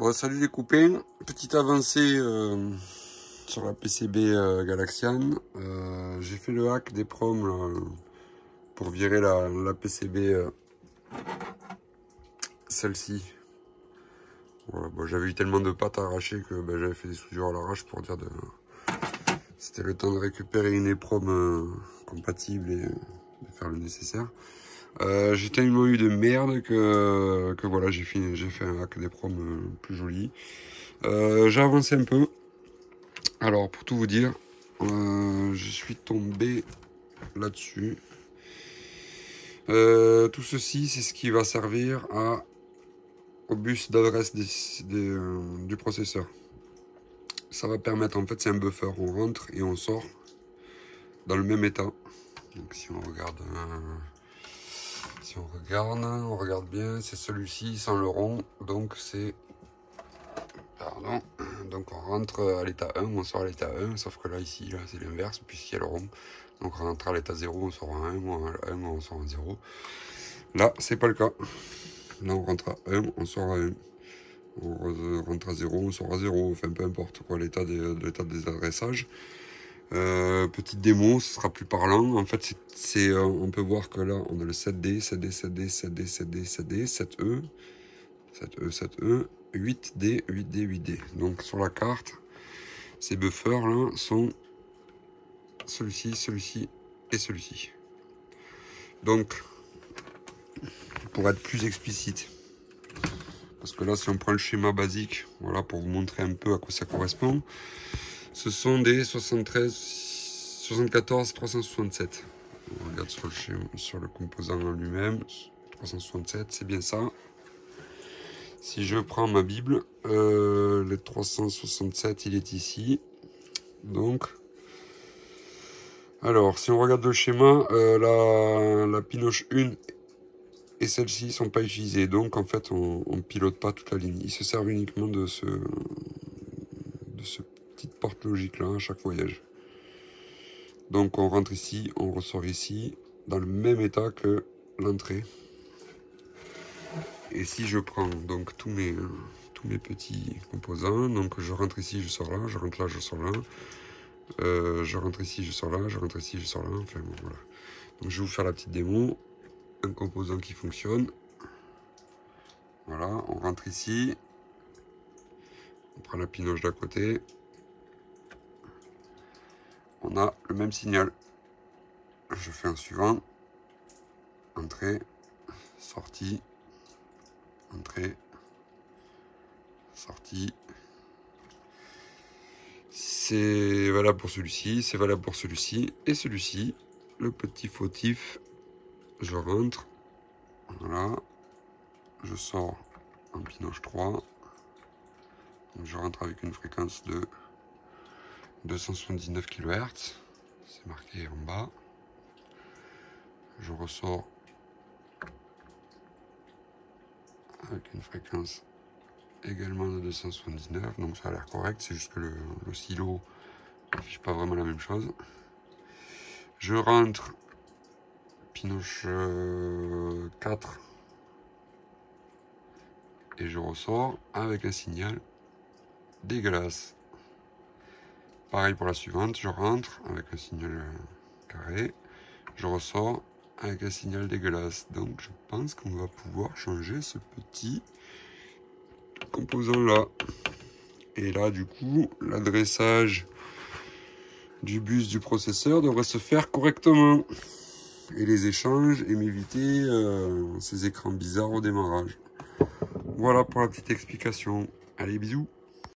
Bon, salut les copains, petite avancée sur la PCB Galaxian. J'ai fait le hack des proms là, pour virer la PCB, celle-ci. Voilà, bon, j'avais eu tellement de pâtes arrachées que j'avais fait des soudures à l'arrache pour dire c'était le temps de récupérer une EPROM compatible et de faire le nécessaire. J'ai tellement eu de merde que voilà, j'ai fait un hack des proms plus joli. J'ai avancé un peu. Alors, pour tout vous dire, je suis tombé là-dessus. Tout ceci, c'est ce qui va servir au bus d'adresse du processeur. Ça va permettre, en fait, c'est un buffer. On rentre et on sort dans le même état. Donc, si on regarde bien, c'est celui-ci sans le rond. Donc, c'est... Pardon. Donc, on rentre à l'état 1, on sort à l'état 1. Sauf que là, ici, là, c'est l'inverse, puisqu'il y a le rond. Donc, on rentre à l'état 0, on sort à 1, ou à 1, on sort à 0. Là, c'est pas le cas. Là, on rentre à 1, on sort à 1. On rentre à 0, on sort à 0. Enfin, peu importe quoi, l'état des adressages. Petite démo, ce sera plus parlant. En fait, on peut voir que là, on a le 7D, 7D, 7D, 7D, 7D, 7D, 7E, 7E, 7E, 8D, 8D, 8D. Donc, sur la carte, ces buffers là sont celui-ci, celui-ci et celui-ci. Donc, pour être plus explicite, parce que là, si on prend le schéma basique, voilà, pour vous montrer un peu à quoi ça correspond, ce sont des 74 367. On regarde sur le schéma, sur le composant en lui-même, 367, c'est bien ça. Si je prends ma Bible, le 367, il est ici. Donc, alors, si on regarde le schéma, la pinoche 1 et celle-ci ne sont pas utilisées. Donc, en fait, on ne pilote pas toute la ligne. Ils se servent uniquement de ce petite porte logique-là à chaque voyage. Donc, on rentre ici, on ressort ici, dans le même état que l'entrée. Et si je prends donc tous mes petits composants, donc je rentre ici, je sors là, je rentre là, je sors là, je rentre ici, je sors là, je rentre ici, je sors là, enfin bon, voilà. Donc je vais vous faire la petite démo, un composant qui fonctionne. Voilà, on rentre ici, on prend la pinoche d'à côté, on a le même signal. Je fais un suivant, entrée, sortie, entrée, sortie. C'est valable pour celui-ci, c'est valable pour celui-ci et celui-ci. Le petit fautif, je rentre, voilà, je sors en pinoche 3, donc je rentre avec une fréquence de 279 kHz, c'est marqué en bas, je ressors avec une fréquence également de 279, donc ça a l'air correct, c'est juste que le silo n'affiche pas vraiment la même chose. Je rentre pinoche 4 et je ressors avec un signal dégueulasse. Pareil pour la suivante, je rentre avec un signal carré, je ressors avec un signal dégueulasse. Donc je pense qu'on va pouvoir changer ce petit composant là. Et là du coup, l'adressage du bus du processeur devrait se faire correctement. Et les échanges et m'éviter ces écrans bizarres au démarrage. Voilà pour la petite explication. Allez, bisous!